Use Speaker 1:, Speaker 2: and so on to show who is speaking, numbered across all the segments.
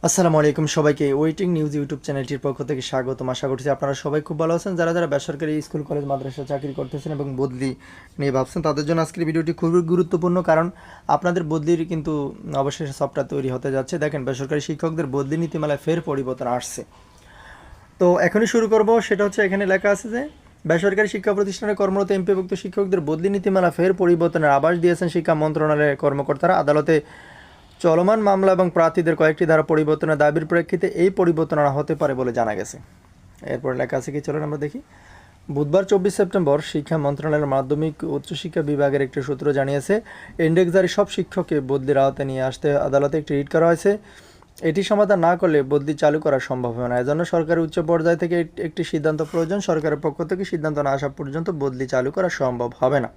Speaker 1: আসসালামু আলাইকুম সবাইকে ওয়েটিং নিউজ ইউটিউব চ্যানেলটির পক্ষ থেকে স্বাগতম। আশা করছি আপনারা সবাই খুব ভালো আছেন। যারা যারা বেসরকারি স্কুল কলেজ মাদ্রাসা চাকরি করতেছেন এবং বদলি নিয়ে ভাবছেন তাদের জন্য আজকের ভিডিওটি খুবই গুরুত্বপূর্ণ, কারণ আপনাদের বদলির কিন্তু অবশেষে সফটওয়্যার তৈরি হতে যাচ্ছে। দেখেন, বেসরকারি শিক্ষকদের বদলি নীতিমালায় ফের পরিবর্তন আসছে। তো এখনই শুরু করব। সেটা হচ্ছে, এখানে লেখা আছে যে বেসরকারি শিক্ষা প্রতিষ্ঠানে কর্মরত এমপিভুক্ত শিক্ষকদের বদলি নীতিমালা ফের পরিবর্তনের আভাস দিয়েছেন শিক্ষা মন্ত্রণালয়ের কর্মকর্তারা। আদালতে চলমান মামলা এবং প্রার্থীদের কয়েকটি ধারা পরিবর্তনের দাবির প্রেক্ষিতে এই পরিবর্তন আনা হতে পারে বলে জানা গেছে। এরপর লেখা আছে কি, চলুন আমরা দেখি। বুধবার 24 সেপ্টেম্বর শিক্ষা মন্ত্রণালয়ের মাধ্যমিক উচ্চশিক্ষা বিভাগের একটি সূত্র জানিয়েছে, ইন্ডেক্সধারী সব শিক্ষককে বদলির আওতায় নিয়ে আসতে আদালতে একটি রিট করা হয়েছে। এটি সমাধান না করলে বদলি চালু করা সম্ভব হবে না। এজন্য সরকারের উচ্চ পর্যায় থেকে একটি সিদ্ধান্ত প্রয়োজন। সরকারের পক্ষ থেকে সিদ্ধান্ত না আসা পর্যন্ত বদলি চালু করা সম্ভব হবে না।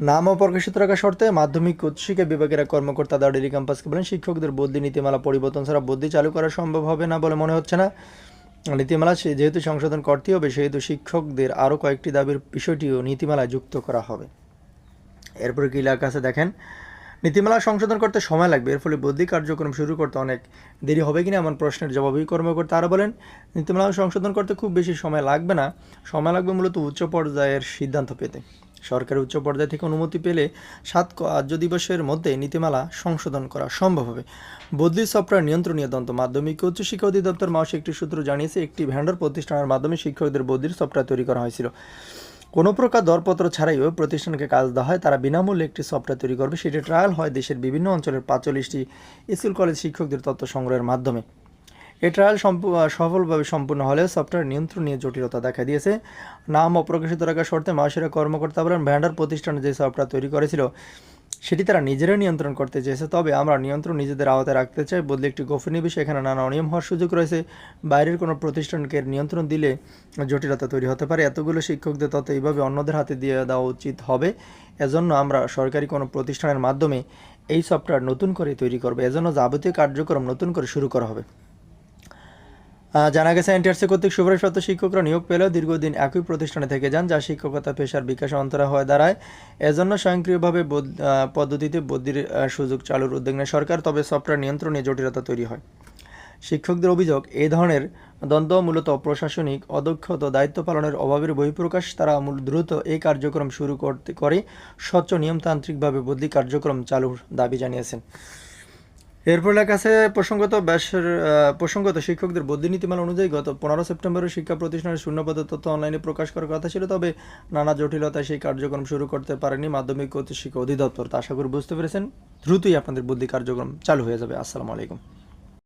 Speaker 1: নাম অপ্রকাশিত রাখা শর্তে মাধ্যমিক উচ্চশিক্ষা বিভাগের এক কর্মকর্তা দা ডেইলি ক্যাম্পাসকে বলেন, শিক্ষকদের বদলি নীতিমালা পরিবর্তন ছাড়া বদলি চালু করা সম্ভব হবে না বলে মনে হচ্ছে না। নীতিমালা যেহেতু সংশোধন করতে হবে, সেহেতু শিক্ষকদের আরও কয়েকটি দাবির বিষয়টিও নীতিমালায় যুক্ত করা হবে। এরপরে কী লেখা আছে দেখেন, নীতিমালা সংশোধন করতে সময় লাগবে, এর ফলে বদলি কার্যক্রম শুরু করতে অনেক দেরি হবে কিনা এমন প্রশ্নের জবাবেই কর্মকর্তা আরও বলেন, নীতিমালা সংশোধন করতে খুব বেশি সময় লাগবে না। সময় লাগবে মূলত উচ্চ পর্যায়ের সিদ্ধান্ত পেতে। সরকারের উচ্চ পর্যায় থেকে অনুমতি পেলে 7 কার্য দিবসের মধ্যে নীতিমালা সংশোধন করা সম্ভব হবে। বদলি সফটওয়্যার নিয়ন্ত্রণীয় তন্ত্র মাধ্যমিক ও উচ্চশিক্ষা অধিদপ্তর মাসে একটি সূত্র জানিয়েছে, একটি ভেন্ডর প্রতিষ্ঠানের মাধ্যমে শিক্ষকদের বদলির সফটওয়্যার তৈরি করা হয়েছিল। কোনো প্রকার দরপত্র ছাড়াই ওই প্রতিষ্ঠানকে কাজ দেওয়া হয়, তারা বিনামূল্যে একটি সফটওয়্যার তৈরি করবে। সেটি ট্রায়াল হয় দেশের বিভিন্ন অঞ্চলের 45টি স্কুল কলেজ শিক্ষকদের তথ্য সংগ্রহের মাধ্যমে। এই ট্রায়াল সফলভাবে সম্পূর্ণ হলেও সফটওয়্যার নিয়ন্ত্রণ নিয়ে জটিলতা দেখা দিয়েছে। নাম অপ্রকাশিত রাখার শর্তে মাসেরা কর্মকর্তা বলেন, ভ্যান্ডার প্রতিষ্ঠান যে সফটওয়্যার তৈরি করেছিল সেটি তারা নিজেরাই নিয়ন্ত্রণ করতে চেয়েছে, তবে আমরা নিয়ন্ত্রণ নিজেদের আওতায় রাখতে চাই। বদলে একটি গোপনীয় বিষয়, এখানে নানা অনিয়ম হওয়ার সুযোগ রয়েছে। বাইরের কোনো প্রতিষ্ঠানকে নিয়ন্ত্রণ দিলে জটিলতা তৈরি হতে পারে। এতগুলো শিক্ষকদের তথ্য এইভাবে অন্যদের হাতে দিয়ে দেওয়া উচিত হবে। এজন্য আমরা সরকারি কোনো প্রতিষ্ঠানের মাধ্যমে এই সফটওয়্যার নতুন করে তৈরি করব। এজন্য যাবতীয় কার্যক্রম নতুন করে শুরু করা হবে। জানা গেছে, এনটিআরসি কর্তৃক সুপারিশপ্রাপ্ত শিক্ষকরা নিয়োগ পেলেও দীর্ঘদিন একই প্রতিষ্ঠানে থেকে যান, যা শিক্ষকতা পেশার বিকাশে অন্তরা হয়ে দাঁড়ায়। এজন্য স্বয়ংক্রিয়ভাবে পদ্ধতিতে বদলির সুযোগ চালুর উদ্যোগ নেয় সরকার, তবে সফটওয়্যার নিয়ন্ত্রণে জটিলতা তৈরি হয়। শিক্ষকদের অভিযোগ, এই ধরনের দ্বন্দ্ব মূলত প্রশাসনিক অদক্ষতা, দায়িত্ব পালনের অভাবের বহিঃপ্রকাশ। তারা দ্রুত এই কার্যক্রম শুরু করে স্বচ্ছ নিয়মতান্ত্রিকভাবে বদলি কার্যক্রম চালুর দাবি জানিয়েছেন। এরপর লেখা আছে, প্রসঙ্গত শিক্ষকদের বদলি নীতিমালা অনুযায়ী গত 15 সেপ্টেম্বরের শিক্ষা প্রতিষ্ঠানের শূন্যপদের তথ্য অনলাইনে প্রকাশ করার কথা ছিল, তবে নানা জটিলতায় সেই কার্যক্রম শুরু করতে পারেনি মাধ্যমিক ও উচ্চশিক্ষা অধিদপ্তর। তা আশা করি বুঝতে পেরেছেন। দ্রুতই আপনাদের বদলি কার্যক্রম চালু হয়ে যাবে। আসসালামু আলাইকুম।